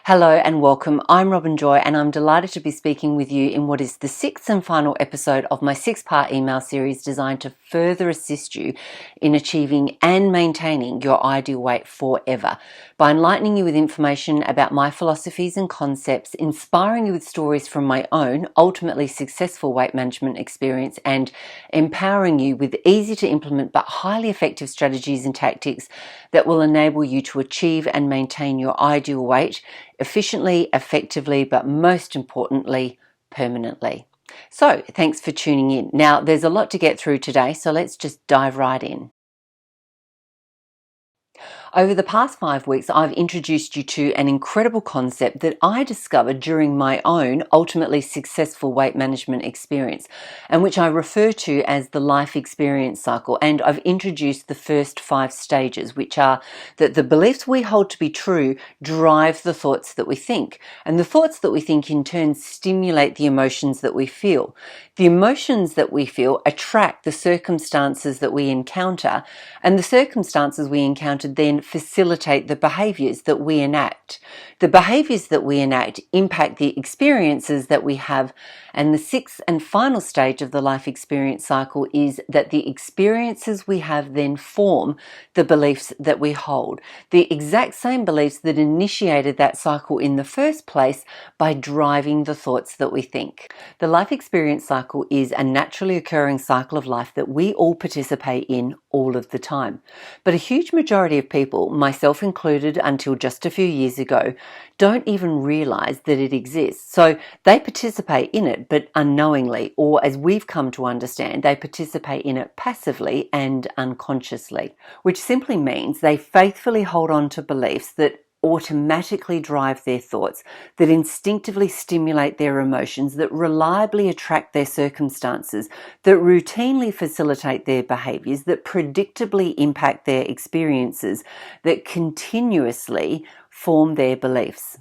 Hello and welcome. I'm Robin Joy and I'm delighted to be speaking with you in what is the sixth and final episode of my six-part email series designed to further assist you in achieving and maintaining your ideal weight forever by enlightening you with information about my philosophies and concepts, inspiring you with stories from my own ultimately successful weight management experience, and empowering you with easy to implement but highly effective strategies and tactics that will enable you to achieve and maintain your ideal weight efficiently, effectively, but most importantly, permanently. So thanks for tuning in. Now, there's a lot to get through today, so let's just dive right in. Over the past 5 weeks, I've introduced you to an incredible concept that I discovered during my own ultimately successful weight management experience, and which I refer to as the life experience cycle. And I've introduced the first 5 stages, which are that the beliefs we hold to be true drive the thoughts that we think, and the thoughts that we think in turn stimulate the emotions that we feel. The emotions that we feel attract the circumstances that we encounter, and the circumstances we encountered then facilitate the behaviors that we enact. The behaviors that we enact impact the experiences that we have, and the sixth and final stage of the life experience cycle is that the experiences we have then form the beliefs that we hold. The exact same beliefs that initiated that cycle in the first place by driving the thoughts that we think. The life experience cycle is a naturally occurring cycle of life that we all participate in all of the time. But a huge majority of people, myself included until just a few years ago, don't even realize that it exists. So they participate in it, but unknowingly, or as we've come to understand, they participate in it passively and unconsciously, which simply means they faithfully hold on to beliefs that automatically drive their thoughts, that instinctively stimulate their emotions, that reliably attract their circumstances, that routinely facilitate their behaviors, that predictably impact their experiences, that continuously form their beliefs.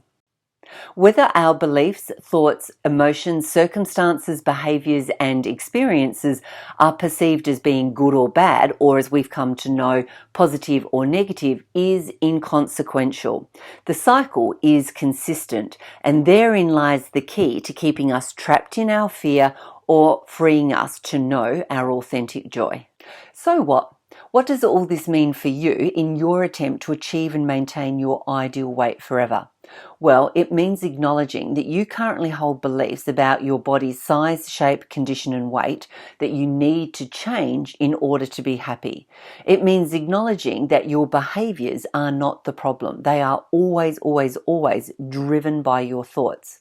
Whether our beliefs, thoughts, emotions, circumstances, behaviors, and experiences are perceived as being good or bad, or as we've come to know, positive or negative, is inconsequential. The cycle is consistent, and therein lies the key to keeping us trapped in our fear or freeing us to know our authentic joy. So what? What does all this mean for you in your attempt to achieve and maintain your ideal weight forever? Well, it means acknowledging that you currently hold beliefs about your body's size, shape, condition, and weight that you need to change in order to be happy. It means acknowledging that your behaviors are not the problem. They are always, always, always driven by your thoughts.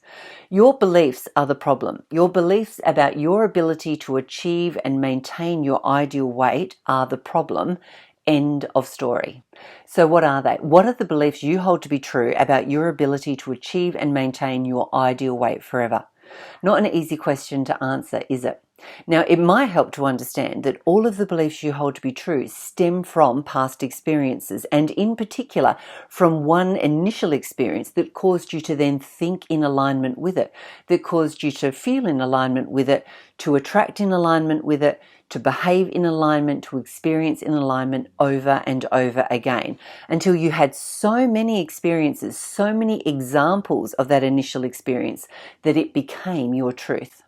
Your beliefs are the problem. Your beliefs about your ability to achieve and maintain your ideal weight are the problem. End of story. So what are they? What are the beliefs you hold to be true about your ability to achieve and maintain your ideal weight forever? Not an easy question to answer, is it? Now, it might help to understand that all of the beliefs you hold to be true stem from past experiences, and in particular from one initial experience that caused you to then think in alignment with it, that caused you to feel in alignment with it, to attract in alignment with it, to behave in alignment, to experience in alignment over and over again, until you had so many experiences, so many examples of that initial experience that it became your truth.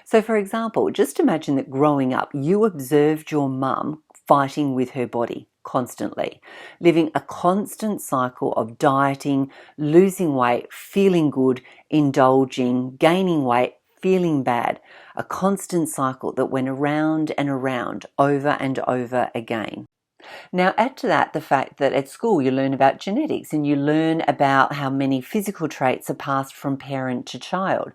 So for example, just imagine that growing up, you observed your mum fighting with her body constantly, living a constant cycle of dieting, losing weight, feeling good, indulging, gaining weight, feeling bad, a constant cycle that went around and around over and over again. Now add to that the fact that at school you learn about genetics and you learn about how many physical traits are passed from parent to child.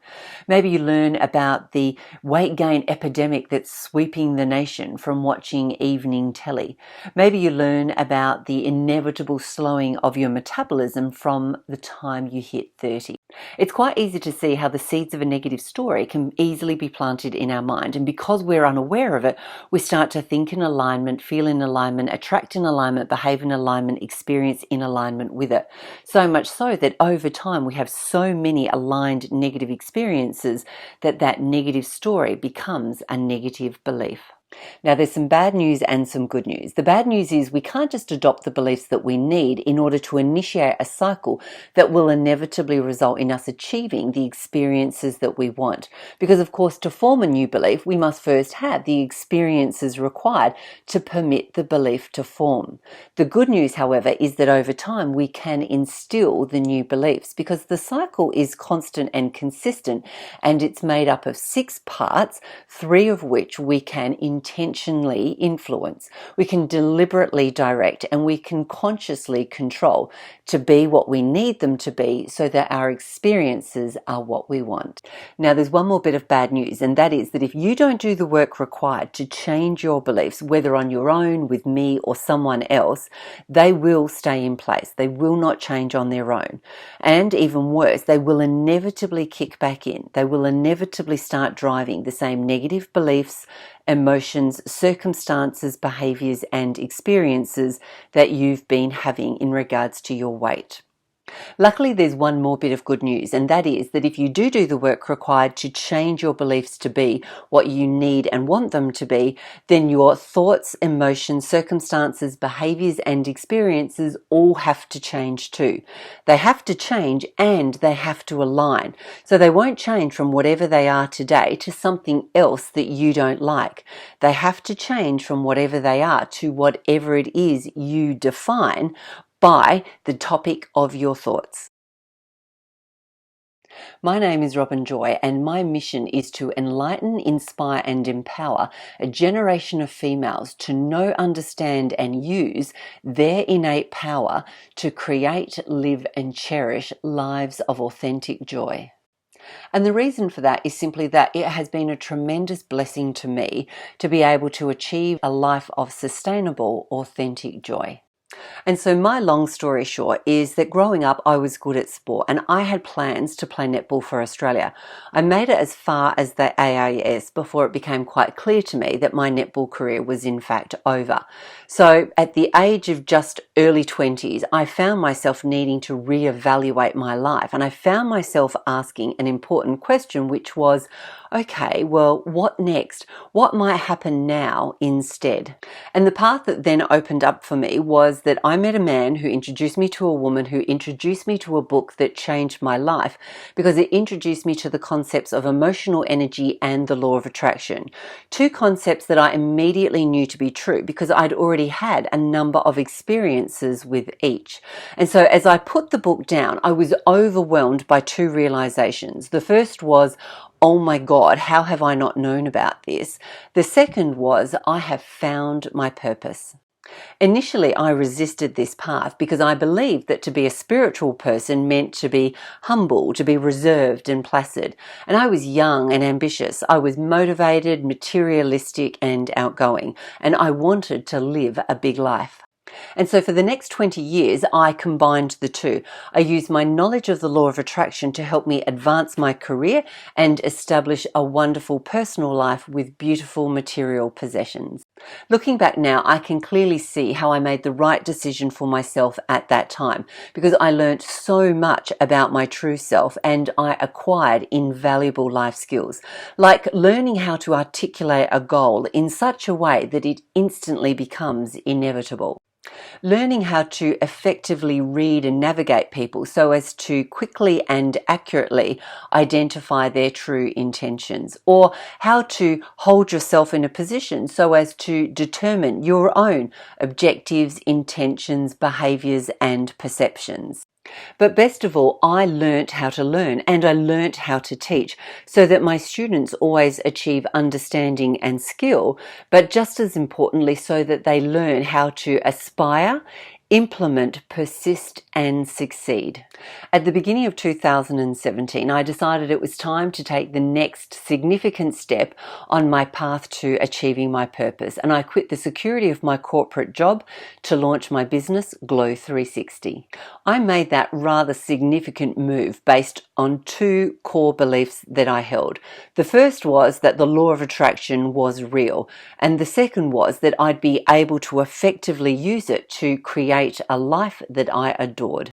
Maybe you learn about the weight gain epidemic that's sweeping the nation from watching evening telly. Maybe you learn about the inevitable slowing of your metabolism from the time you hit 30. It's quite easy to see how the seeds of a negative story can easily be planted in our mind, and because we're unaware of it, we start to think in alignment, feel in alignment, attract in alignment, behave in alignment, experience in alignment with it. So much so that over time we have so many aligned negative experiences that that negative story becomes a negative belief. Now, there's some bad news and some good news. The bad news is we can't just adopt the beliefs that we need in order to initiate a cycle that will inevitably result in us achieving the experiences that we want. Because, of course, to form a new belief, we must first have the experiences required to permit the belief to form. The good news, however, is that over time we can instill the new beliefs because the cycle is constant and consistent, and it's made up of 6 parts, 3 of which we can intentionally influence. We can deliberately direct, and we can consciously control to be what we need them to be so that our experiences are what we want. Now, there's one more bit of bad news, and that is that if you don't do the work required to change your beliefs, whether on your own, with me, or someone else, they will stay in place. They will not change on their own. And even worse, they will inevitably kick back in. They will inevitably start driving the same negative beliefs, emotions, circumstances, behaviors, and experiences that you've been having in regards to your weight. Luckily, there's one more bit of good news, and that is that if you do the work required to change your beliefs to be what you need and want them to be, then your thoughts, emotions, circumstances, behaviors, and experiences all have to change too. They have to change and they have to align. So they won't change from whatever they are today to something else that you don't like. They have to change from whatever they are to whatever it is you define by the topic of your thoughts. My name is Robin Joy, and my mission is to enlighten, inspire, and empower a generation of females to know, understand, and use their innate power to create, live, and cherish lives of authentic joy. And the reason for that is simply that it has been a tremendous blessing to me to be able to achieve a life of sustainable, authentic joy. And so my long story short is that growing up I was good at sport and I had plans to play netball for Australia. I made it as far as the AIS before it became quite clear to me that my netball career was in fact over. So at the age of just early 20s, I found myself needing to reevaluate my life, and I found myself asking an important question, which was, okay, well, what next? What might happen now instead? And the path that then opened up for me was that I met a man who introduced me to a woman who introduced me to a book that changed my life because it introduced me to the concepts of emotional energy and the law of attraction. 2 concepts that I immediately knew to be true because I'd already had a number of experiences with each. And so as I put the book down, I was overwhelmed by 2 realizations. The first was, oh my God, how have I not known about this? The second was, I have found my purpose. Initially, I resisted this path because I believed that to be a spiritual person meant to be humble, to be reserved and placid. And I was young and ambitious. I was motivated, materialistic, and outgoing. And I wanted to live a big life. And so for the next 20 years, I combined the 2. I used my knowledge of the law of attraction to help me advance my career and establish a wonderful personal life with beautiful material possessions. Looking back now, I can clearly see how I made the right decision for myself at that time because I learned so much about my true self and I acquired invaluable life skills, like learning how to articulate a goal in such a way that it instantly becomes inevitable. Learning how to effectively read and navigate people so as to quickly and accurately identify their true intentions, or how to hold yourself in a position so as to determine your own objectives, intentions, behaviors, and perceptions. But best of all, I learnt how to learn and I learnt how to teach so that my students always achieve understanding and skill, but just as importantly, so that they learn how to aspire, implement, persist, and succeed. At the beginning of 2017, I decided it was time to take the next significant step on my path to achieving my purpose, and I quit the security of my corporate job to launch my business, Glow 360. I made that rather significant move based on 2 core beliefs that I held. The first was that the law of attraction was real, and the second was that I'd be able to effectively use it to create a life that I adored.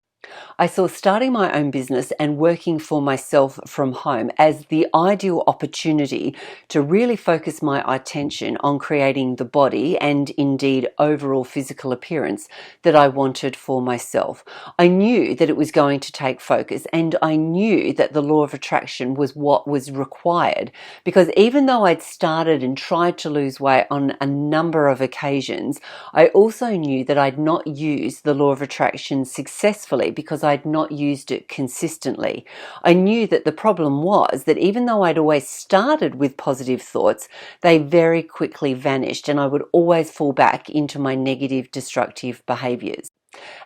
I saw starting my own business and working for myself from home as the ideal opportunity to really focus my attention on creating the body and indeed overall physical appearance that I wanted for myself. I knew that it was going to take focus, and I knew that the law of attraction was what was required, because even though I'd started and tried to lose weight on a number of occasions, I also knew that I'd not used the law of attraction successfully because I'd not used it consistently. I knew that the problem was that even though I'd always started with positive thoughts, they very quickly vanished, and I would always fall back into my negative, destructive behaviors.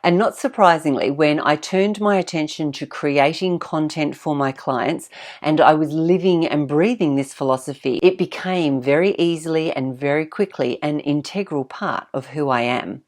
And not surprisingly, when I turned my attention to creating content for my clients and I was living and breathing this philosophy, it became very easily and very quickly an integral part of who I am.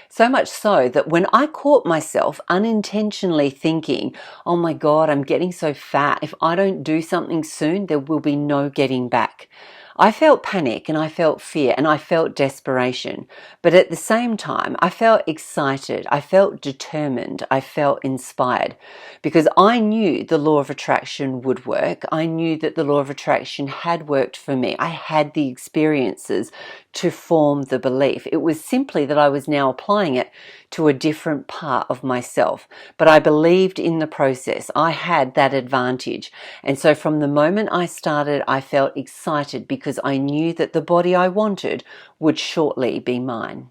So much so that when I caught myself unintentionally thinking, oh my God, I'm getting so fat. If I don't do something soon, there will be no getting back. I felt panic and I felt fear and I felt desperation. But at the same time, I felt excited. I felt determined. I felt inspired because I knew the law of attraction would work. I knew that the law of attraction had worked for me. I had the experiences to form the belief. It was simply that I was now applying it to a different part of myself. But I believed in the process. I had that advantage. And so from the moment I started, I felt excited because I knew that the body I wanted would shortly be mine.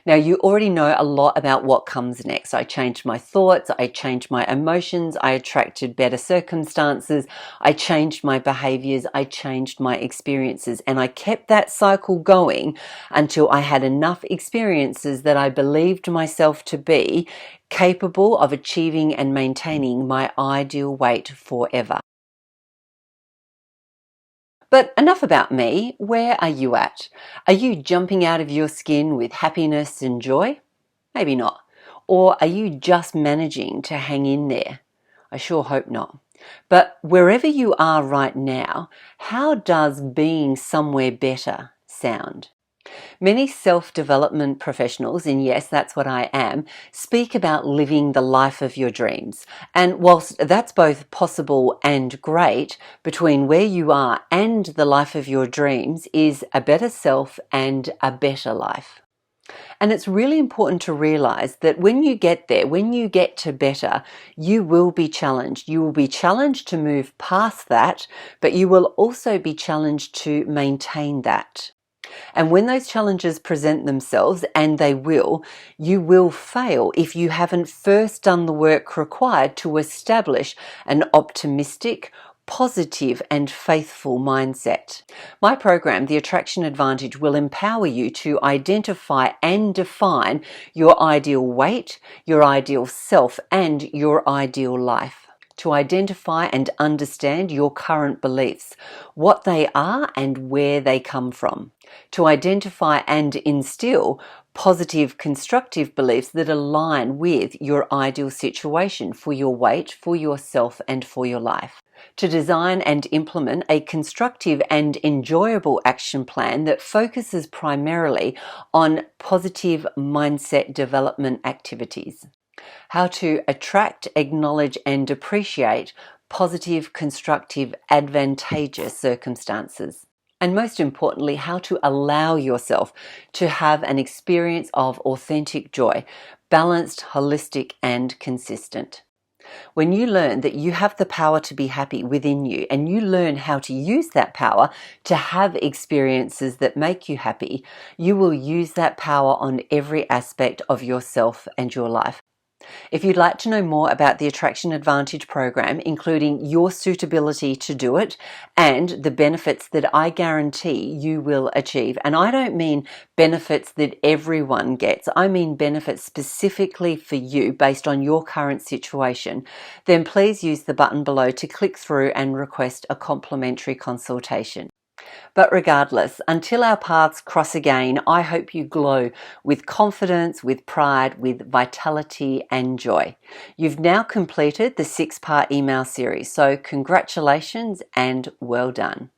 Now, you already know a lot about what comes next. I changed my thoughts, I changed my emotions, I attracted better circumstances, I changed my behaviors, I changed my experiences, and I kept that cycle going until I had enough experiences that I believed myself to be capable of achieving and maintaining my ideal weight forever. But enough about me. Where are you at? Are you jumping out of your skin with happiness and joy? Maybe not. Or are you just managing to hang in there? I sure hope not. But wherever you are right now, how does being somewhere better sound? Many self-development professionals, and yes, that's what I am, speak about living the life of your dreams. And whilst that's both possible and great, between where you are and the life of your dreams is a better self and a better life. And it's really important to realize that when you get there, when you get to better, you will be challenged. You will be challenged to move past that, but you will also be challenged to maintain that. And when those challenges present themselves, and they will, you will fail if you haven't first done the work required to establish an optimistic, positive and faithful mindset. My program, The Attraction Advantage, will empower you to identify and define your ideal weight, your ideal self, and your ideal life. To identify and understand your current beliefs, what they are and where they come from. To identify and instill positive, constructive beliefs that align with your ideal situation for your weight, for yourself, and for your life. To design and implement a constructive and enjoyable action plan that focuses primarily on positive mindset development activities. How to attract, acknowledge, and appreciate positive, constructive, advantageous circumstances. And most importantly, how to allow yourself to have an experience of authentic joy, balanced, holistic, and consistent. When you learn that you have the power to be happy within you, and you learn how to use that power to have experiences that make you happy, you will use that power on every aspect of yourself and your life. If you'd like to know more about the Attraction Advantage program, including your suitability to do it and the benefits that I guarantee you will achieve, and I don't mean benefits that everyone gets, I mean benefits specifically for you based on your current situation, then please use the button below to click through and request a complimentary consultation. But regardless, until our paths cross again, I hope you glow with confidence, with pride, with vitality and joy. You've now completed the 6-part email series, so congratulations and well done.